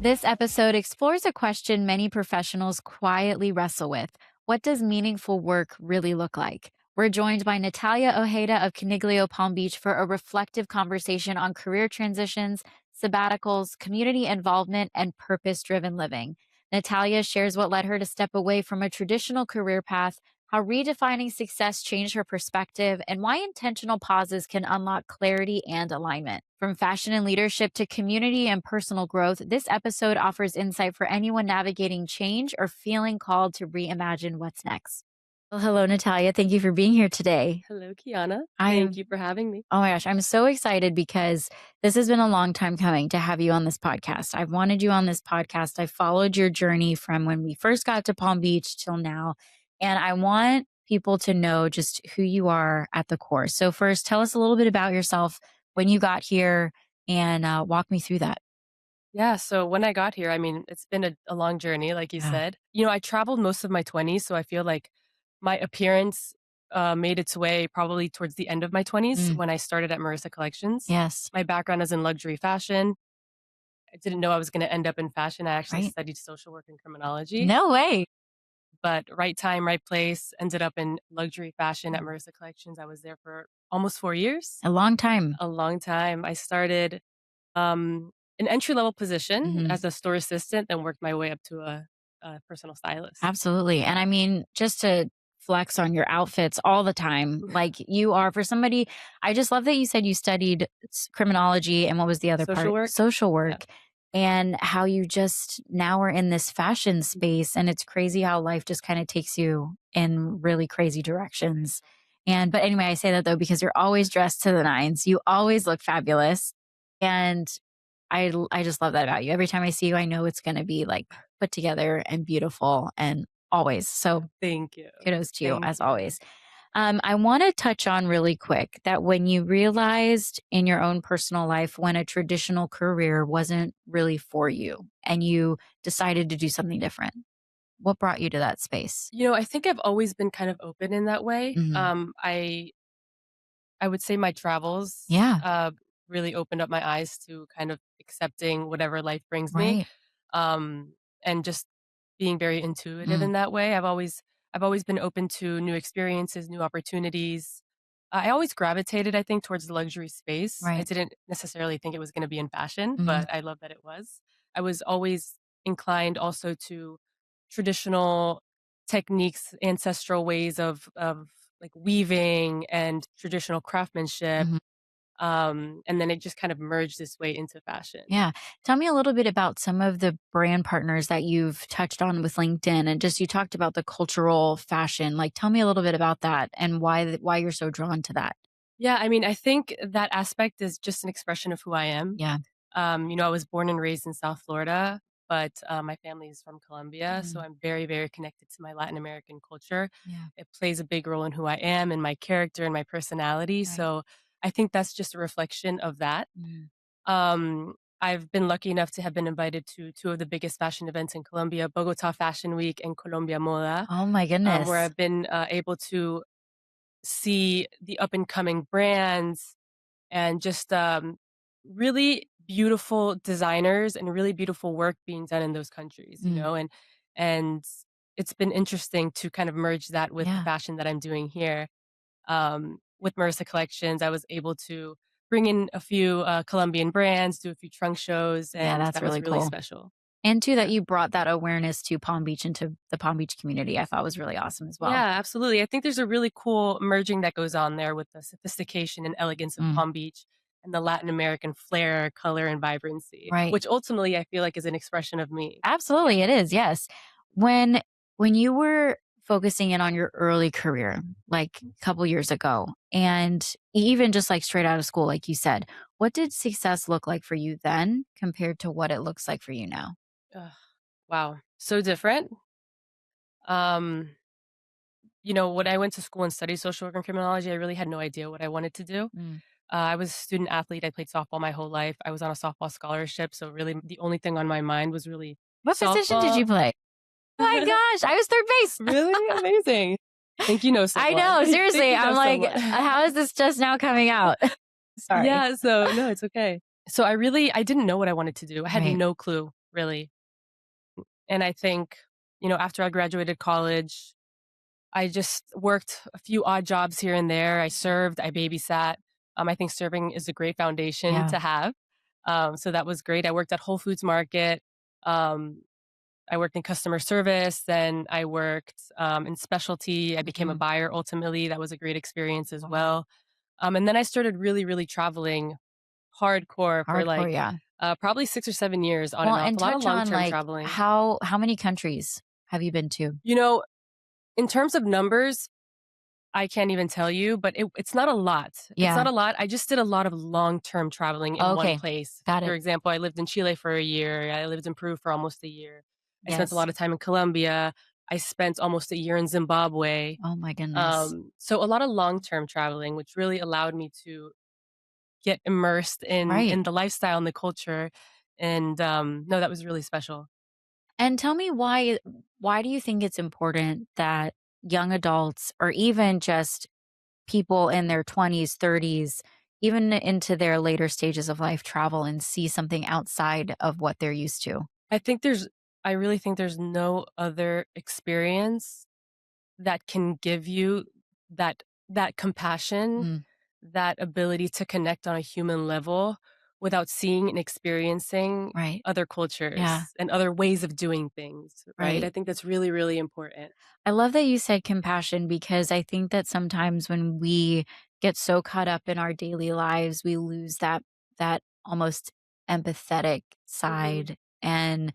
This episode explores a question many professionals quietly wrestle with. What does meaningful work really look like? We're joined by Natalia Ojeda of Coniglio, Palm Beach for a reflective conversation on career transitions, sabbaticals, community involvement, and purpose driven living. Natalia shares what led her to step away from a traditional career path, how redefining success changed her perspective, and why intentional pauses can unlock clarity and alignment. From fashion and leadership to community and personal growth, this episode offers insight for anyone navigating change or feeling called to reimagine what's next. Well, hello, Natalia. Thank you for being here today. Hello, Kiana. I Thank am, you for having me. oh my gosh, I'm so excited because this has been a long time coming to have you on this podcast. I've wanted you on this podcast. I followed your journey from when we first got to Palm Beach till now. And I want people to know just who you are at the core. So, first, tell us a little bit about yourself, when you got here, and walk me through that. Yeah, so when I got here, I mean, it's been a long journey, like you Yeah. said. I traveled most of my 20s, so I feel like my appearance made its way probably towards the end of my 20s Mm, when I started at Marissa Collections. yes. My background is in luxury fashion. I didn't know I was going to end up in fashion. I actually Right. studied social work and criminology, No way. but right time, right place, ended up in luxury fashion at Mm. Marissa Collections. I was there for almost 4 years, A long time. a long time. I started um, an entry level position Mhm. as a store assistant, then worked my way up to a personal stylist. Absolutely. And I mean, just to flex on your outfits all the time, like you are for somebody, I just love that you said you studied criminology and what was the other Social part? work. Social Yeah. work. And how you just now are in this fashion space. And it's crazy how life just kind of takes you in really crazy directions. But anyway, I say that though, because you're always dressed to the nines. You always look fabulous. And I just love that about you. Every time I see you, I know it's going to be like put together and beautiful and always. So Thank you. kudos to you Thank as you. always. I want to touch on really quick that when you realized in your own personal life when a traditional career wasn't really for you and you decided to do something different, what brought you to that space? I think I've always been kind of open in that way. Hmm. I would say my travels Yeah, really opened up my eyes to kind of accepting whatever life brings me, right. um, and just being very intuitive Mm, in that way. I've always been open to new experiences, new opportunities. I always gravitated, I think, towards the luxury space. I right. didn't necessarily think it was going to be in fashion, Mm, but I love that it was. I was always inclined also to traditional techniques, ancestral ways of like weaving and traditional craftsmanship. mhm. And then it just kind of merged its way into fashion. Yeah. Tell me a little bit about some of the brand partners that you've touched on with LinkedIn and just you talked about the cultural fashion. Like tell me a little bit about that and why you're so drawn to that. Yeah, I mean, I think that aspect is just an expression of who I am. Yeah. I was born and raised in South Florida, but my family is from Colombia, so Mm, I'm very, very connected to my Latin American culture. yeah. It plays a big role in who I am and my character and my personality. Right. So I think that's just a reflection of that. Mm. I've been lucky enough to have been invited to two of the biggest fashion events in Colombia, Bogota Fashion Week and Colombia Moda, Oh my where goodness. I've been able to see the up and coming brands and just really beautiful designers and really beautiful work being done in those countries, Mm, and it's been interesting to kind of merge that with the yeah. fashion that I'm doing here. With Marissa Collections, I was able to bring in a few Colombian brands, do a few trunk shows, Yeah, and that's that was really really cool. special. And too that Yeah. you brought that awareness to Palm Beach into the Palm Beach community. I thought was really awesome as well. Yeah, absolutely. I think there's a really cool merging that goes on there with the sophistication and elegance of Mm, Palm Beach and the Latin American flair, color, and vibrancy, right. which ultimately I feel like is an expression of me. Yeah. Absolutely, it is, yes. When when you were focusing in on your early career, like a couple years ago, and even just like straight out of school, like you said, what did success look like for you then compared to what it looks like for you now? Ugh, wow. So different. Um, when I went to school and studied social work and criminology, I really had no idea what I wanted to do. Mm. I was a student athlete. I played softball my whole life. I was on a softball scholarship. So, really, the only thing on my mind was really What position did softball. you play? Oh my gosh, I was third base. Really amazing. I think you know I someone. know, I think seriously. you know I'm like, someone. how is this just now coming out? Sorry. Yeah, so no, it's okay. So I didn't know what I wanted to do. I had Right. no clue really. And I think, after I graduated college, I just worked a few odd jobs here and there. I served, I babysat. I think serving is a great foundation Yeah. to have. So that was great. I worked at Whole Foods Market. Um, I worked in customer service. Then I worked in specialty. I became a Mhm. buyer ultimately. That was a great experience as Wow. well. And then I started really, really traveling hardcore for Hardcore, yeah. probably 6 or 7 years on Well, and off. and A lot of touch long on, term like, traveling. how many countries have you been to? You know, in terms of numbers, I can't even tell you, but it's not a lot. It's Yeah. not a lot. I just did a lot of long-term traveling in one Okay. place. Got For it. example, I lived in Chile for a year. I lived in Peru for almost a year. I spent a Yes. lot of time in Colombia. I spent almost a year in Zimbabwe. Oh my goodness. So a lot of long-term traveling, which really allowed me to get immersed Right. in the lifestyle and the culture. And no, that was really special. And tell me why do you think it's important that young adults or even just people in their 20s, 30s, even into their later stages of life travel and see something outside of what they're used to? I think there's I really think there's no other experience that can give you that compassion, Mm, that ability to connect on a human level without seeing and experiencing right. other Yeah. cultures and other ways of doing things, right? I Right. think that's really, really important. I love that you said compassion because I think that sometimes when we get so caught up in our daily lives, we lose that almost empathetic Mhm. side. And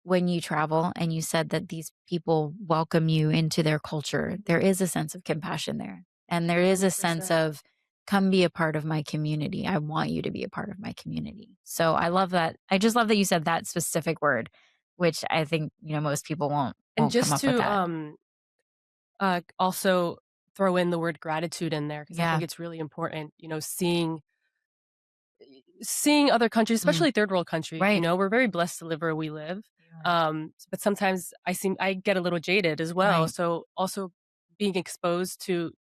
when you travel and you said that these people welcome you into their culture, there Mhm. is a sense of compassion there. And there is a sense 100%. of come be a part of my community. I want you to be a part of my community. So I love that. I just love that you said that specific word, which I think, most people And won't come just up with to, that. also throw in the word gratitude in there because I think Yeah. it's really important, seeing other countries, Mm, especially third world countries, right. we're very blessed to live where we live. You are. But sometimes I get a little jaded as well. Right. So also being exposed to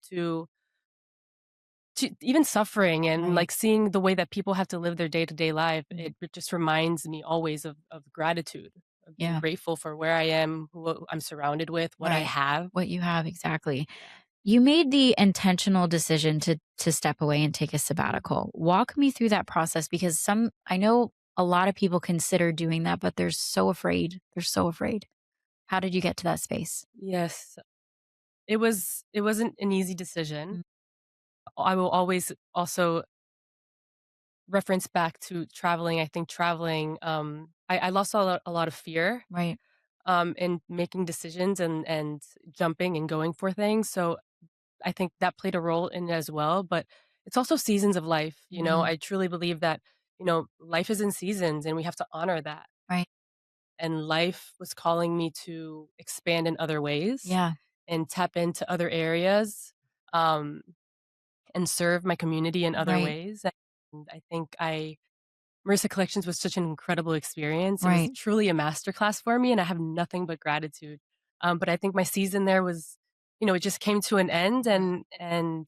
even suffering and Right. like seeing the way that people have to live their day to day life, Mm, it just reminds me always of gratitude, of being yeah. grateful for where I am, who I'm surrounded with, what I Right. have. What you have exactly. Yeah. You made the intentional decision to step away and take a Mhm. sabbatical. Walk me through that process because I know a lot of people consider doing that, but they're so afraid. They're so afraid. How did you get to that space? Yes, it wasn't an easy decision. Mm, I will always also reference back to traveling. I think traveling, I lost a lot of fear, right. in making decisions and jumping and going for things. So I think that played a role in it as well. But it's also seasons of life. Mhm. I truly believe that, life is in seasons and we have to honor that. Right. And life was calling me to expand in other ways Yeah. and tap into other areas. Um, and serve my community in other Right. ways. And I think I Marissa Collections was such an incredible experience. It was Right. truly a masterclass for me, and I have nothing but gratitude. But I think my season there was, it just came to an end, Mhm. and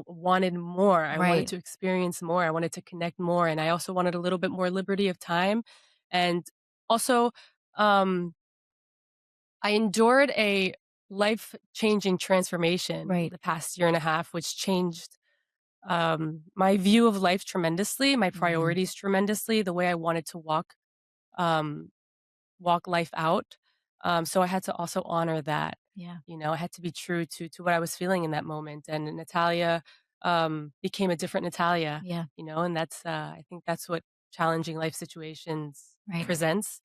wanted more. I wanted Right. to experience more. I wanted to connect more, and I also wanted a little bit more liberty of time, and also, um, I endured a life changing transformation Right. the past year and a half, which changed my view of life tremendously, my Mhm. priorities tremendously, the way I wanted to um, walk life out. So I had to also honor that. Yeah. I had to be true to what I was feeling in that moment. And Natalia became a different Natalia. Yeah. And that's I think that's what challenging life situations Right. presents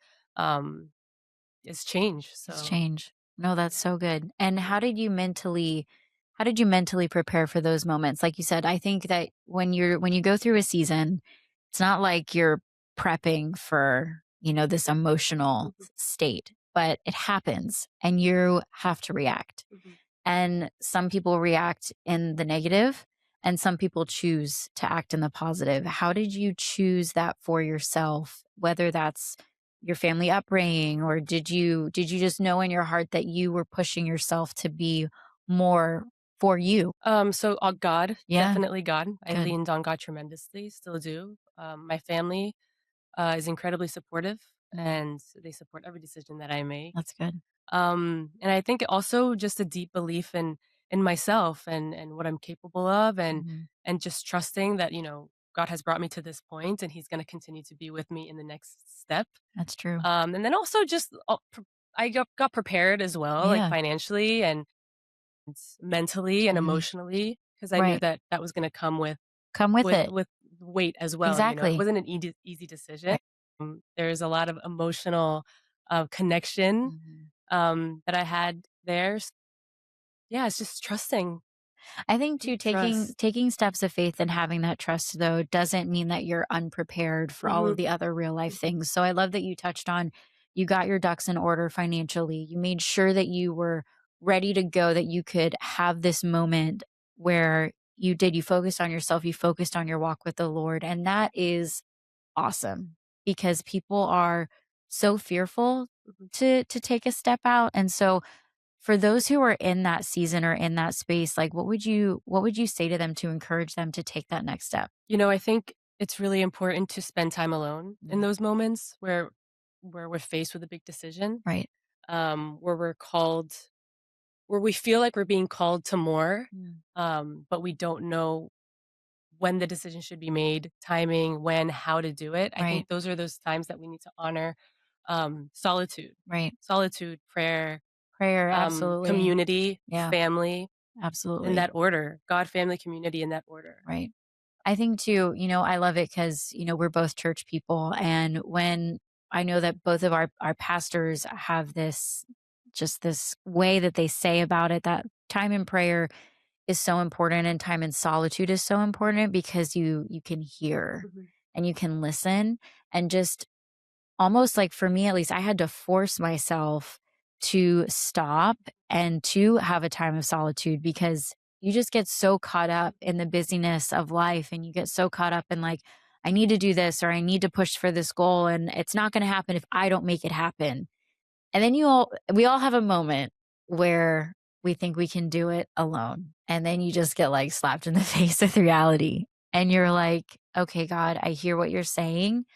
is change. It's So change. No, that's yeah. so good. And Mhm. how did you mentally prepare for those moments? Like you said, I think that when you go through a season, it's not like you're prepping for, this emotional Mhm. state, but it happens and you have to react. Mhm. And some people react in the negative and some people choose to act in the positive. How did you choose that for yourself? Whether that's your family upbringing or did you just know in your heart that you were pushing yourself to be more for you? So God, Yeah, definitely God. I good. leaned on God tremendously, still do. My family. is incredibly supportive, Mm, and they support every decision that I make. that's good. And I think also just a deep belief in myself and what I'm capable of, Mhm. and just trusting that, God has brought me to this point and he's going to continue to be with me in the next step. That's true. And then also just I got prepared as well, like Yeah. financially and mentally and Mhm. emotionally, because I knew Right. that that was going to come Come with with it. with weight as well. It Exactly. wasn't an easy decision. Right. There's a lot of emotional connection Mhm. that I had there. Yeah, it's just trusting, I think too deep taking trust. taking steps of faith and having that trust though doesn't mean that you're unprepared for all Mhm, of the other real life mhm, things. So I love that you touched on you got your ducks in order financially. You made sure that you were ready to go, that you could have this moment where you focused on yourself, you focused on your walk with the Lord. And that is awesome because people are so fearful mhm. to take a step out. And so for those who are in that season or in that space, like what would you say to them to encourage them to take that next step? I think it's really important to spend time alone in Mm, those moments where we're faced with a big decision, right. where where we feel like we're being called to more, Mm, but we don't know when the decision should be made, timing, when, how to do it. I right. think those are those times that we need to honor solitude, Right. prayer, Prayer, absolutely. community, Yeah, family, in absolutely. that order. God, family, community in that order. Right. I think too, I love it because, we're both church people. And when I know that both of our pastors have this just this way that they say about it, that time in prayer is so important and time in solitude is so important because you can hear Mhm, and you can listen and just almost like for me at least, I had to force myself to stop and to have a time of solitude because you just get so caught up in the busyness of life and you get so caught up in like, I need to do this or I need to push for this goal and it's not going to happen if I don't make it happen. And then we all have a moment where we think we can do it alone. And then you just get like slapped in the face with reality. And you're like, okay, God, I hear what you're saying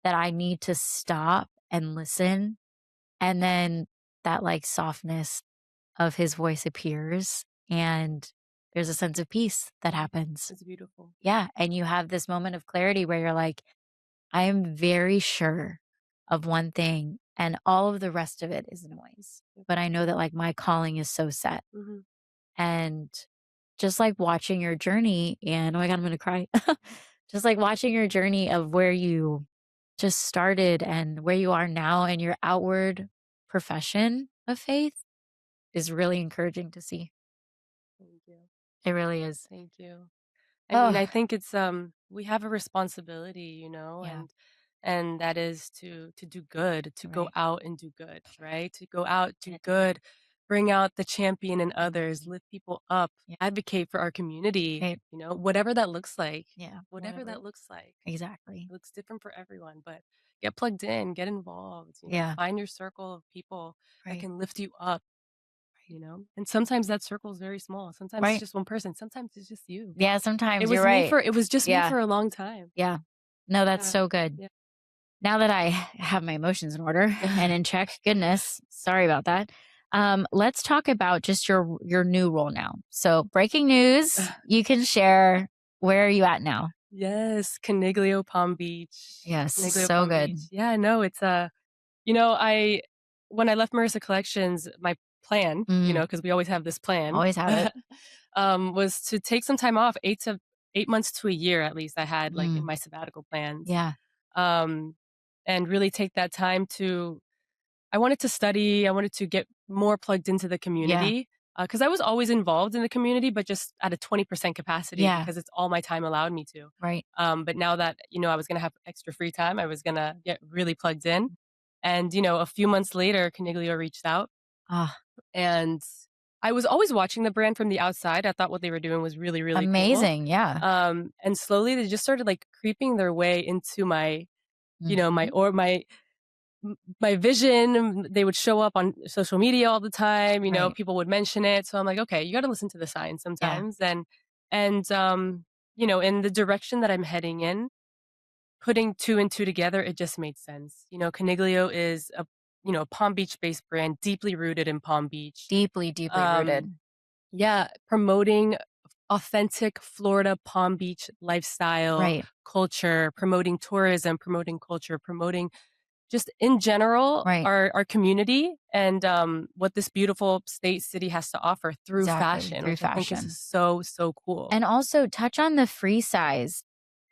that I need to stop and listen. And then that like softness of his voice appears and there's a sense of peace that mhm. happens. It's beautiful. Yeah. And you have this moment of clarity where you're like, I am very sure of one thing and all of the rest of it is noise. But I know that like my calling is so set. Mhm. And just like watching your journey and oh my God, I'm going to cry. Just like watching your journey of where you just started and where you are now and your outward profession of faith is really encouraging to see. Thank you. It really is. Thank you. I mean, Oh, I think it's we have a responsibility, yeah, and that is to do good, to go right. out and do good, right? To go out, do Yeah. good, bring out the champion in others, Mhm. lift people up, Yeah. advocate for our community, Right. whatever that looks like. Yeah. Whatever Whatever. that looks like. Exactly. It looks different for everyone, but get plugged in, get involved, Yeah. find your circle of people that Right. can lift you up, Right. And sometimes that circle is very small. Sometimes it's Right. just one person, sometimes it's just you. Yeah. Sometimes you're right. It was just me Yeah. for a long time. Yeah. No, that's Yeah. so good. Yeah. Now that I have my emotions in order and in check, goodness, sorry about that. Let's talk about just your new role now. So, breaking news, you can share where are you at now? Yes, Coniglio, Palm Beach. Yes, Coniglio, so Palm Beach. good. Yeah, no, it's I when I left Marissa Collections, my plan, Mm, because we always have this plan, always have it. was to take some time off, 8 months to a year at least. I had like in Mm, my sabbatical plans, yeah, um, and really take that time to. I wanted to study. I wanted to get more plugged into the yeah, community because I was always involved in the community, but just at a 20% capacity yeah, because it's all my time allowed me to. right. But now that I was gonna have extra free time, I was gonna get really plugged in. And a few months later, Coniglio reached out, Ah, and I was always watching the brand from the outside. I thought what they were doing was really, really cool. amazing. Yeah. And slowly they just started like creeping their way into my, Mhm, my vision. They would show up on social media all the time. right. People would mention it. So I'm like, okay, you got to listen to the signs Yeah. sometimes. And in the direction that I'm heading in, putting 2 and 2 together, it just made sense. Coniglio is a Palm Beach-based brand, deeply rooted in Palm Beach. Deeply, deeply Um, rooted. yeah, promoting authentic Florida Palm Beach lifestyle, Right, culture, promoting tourism, promoting culture, promoting just in general right. our community and, what this beautiful state city has to offer through Exactly, fashion, through which I think is fashion. so, so cool. And also touch on the free size.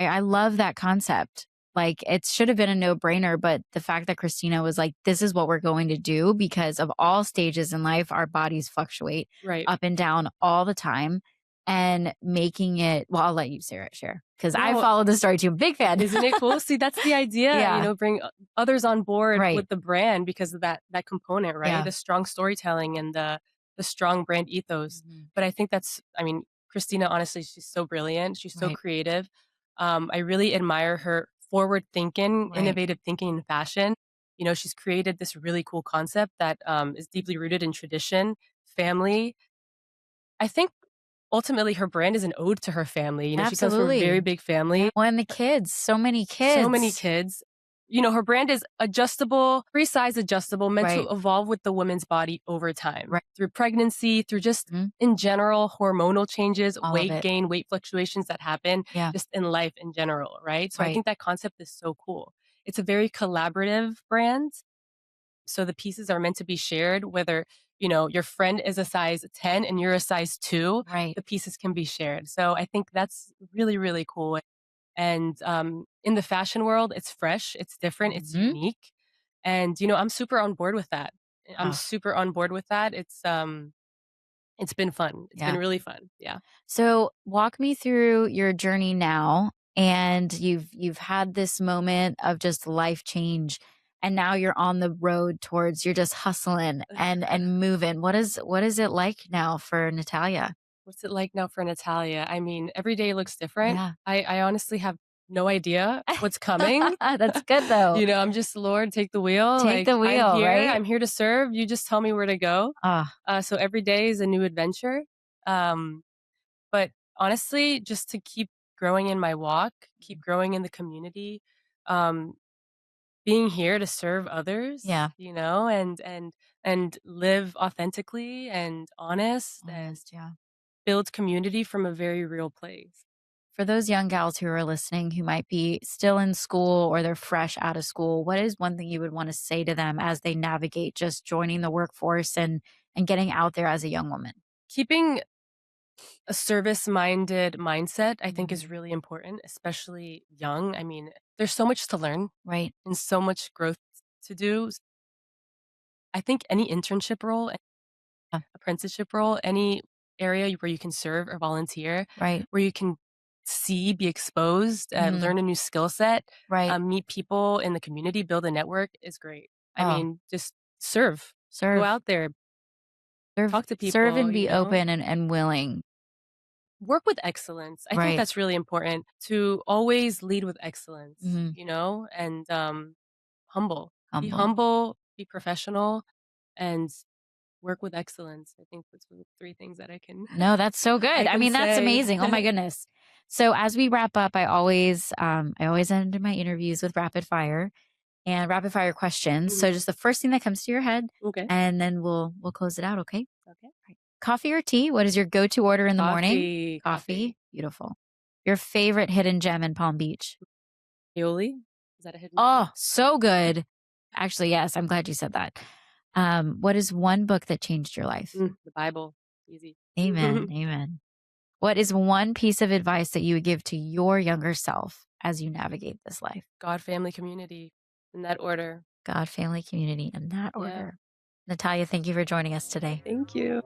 I love that concept. Like, it should have been a no-brainer, but the fact that Christina was like, "This is what we're going to do," because of all stages in life, our bodies fluctuate Right. up and down all the time, and making it well, I'll let you share because I No, followed the story too. Big fan. isn't it cool? See, that's the idea, Yeah, bring others on board right. with the brand because of that component, right? Yeah. The strong storytelling and the strong brand ethos. Mhm. But I mean, Christina, honestly, she's so brilliant. She's so Right, creative. I really admire her forward thinking, right. innovative thinking in fashion. She's created this really cool concept that is deeply rooted in tradition, family. I think ultimately her brand is an ode to her family. She comes from a very Absolutely. big Yeah. family. Well, and the kids, so many So many kids. kids. Her brand is adjustable, free size adjustable, meant to Right, evolve with the woman's body over time right. through pregnancy, through just Mhm. in general hormonal changes, All of weight it. gain, weight fluctuations that happen Yeah, just in life in general, right? So I right. think that concept is so cool. It's a very collaborative brand. So the pieces are meant to be shared, whether, your friend is a size 10 and you're a size 2, Right. the pieces can be shared. So I think that's really, really cool. And, in the fashion world, it's fresh, it's different, it's Mhm. unique. And, I'm super on board with that. I'm Oh, super on board with that. It's been fun. It's been yeah. really fun. Yeah. So, walk me through your journey now, and you've had this moment of just life change, and now you're on the road towards you're just hustling and moving. What is it like now for Natalia? What's it like now for Natalia? I mean, every day looks different. Yeah. I honestly have no idea what's coming. That's good though. I'm just, "Lord, take the wheel." Take Like, the wheel, right? I'm here to serve. You just tell me where to go. Ah, So every day is a new adventure. Um But honestly, just to keep growing in my walk, keep growing in the community, um, being here to serve others, yeah, and live authentically and honest and honest, yeah. build community from a very real place. For those young gals who are listening who might be still in school or they're fresh out of school, what is one thing you would want to say to them as they navigate just joining the workforce and getting out there as a young woman? Keeping a service-minded mindset, I think, is Mhm. really important, especially young. I mean, there's so much to learn Right. and so much growth to do. I think any internship role, Yeah. apprenticeship role, any area where you can serve or volunteer, Right. where you can be exposed, Mhm. learn a new skill set, Right. meet people in the community, build a network is great. I Oh, mean, just serve. Go serve. out there, Serve talk to serve people, and be open and willing. work with excellence. I think Right. that's really important to always lead with excellence, Mhm. and humble. Be Humble. humble, be professional, and work with excellence. I think that's the 3 things that I can No, that's so good. I I can mean, that's say. amazing. Oh my goodness. So as we wrap up, I always end my interviews with rapid fire and rapid fire questions. So Mhm. just the first thing that comes to your head, Okay. and then we'll close it out, okay? Okay. Right. Coffee or tea? What is your go-to order in the morning? Coffee, Coffee. coffee. Beautiful. Your favorite hidden gem in Palm Beach? Aioli? Is that a hidden gem? Oh, so good. Actually, yes, I'm glad you said that. What is one book that changed your life? The Bible. Easy. Amen. Amen. What is one piece of advice that you would give to your younger self as you navigate this life? God, family, community, in that order. God, family, community, in that Yeah. order. Natalia, thank you for joining us today. Thank you.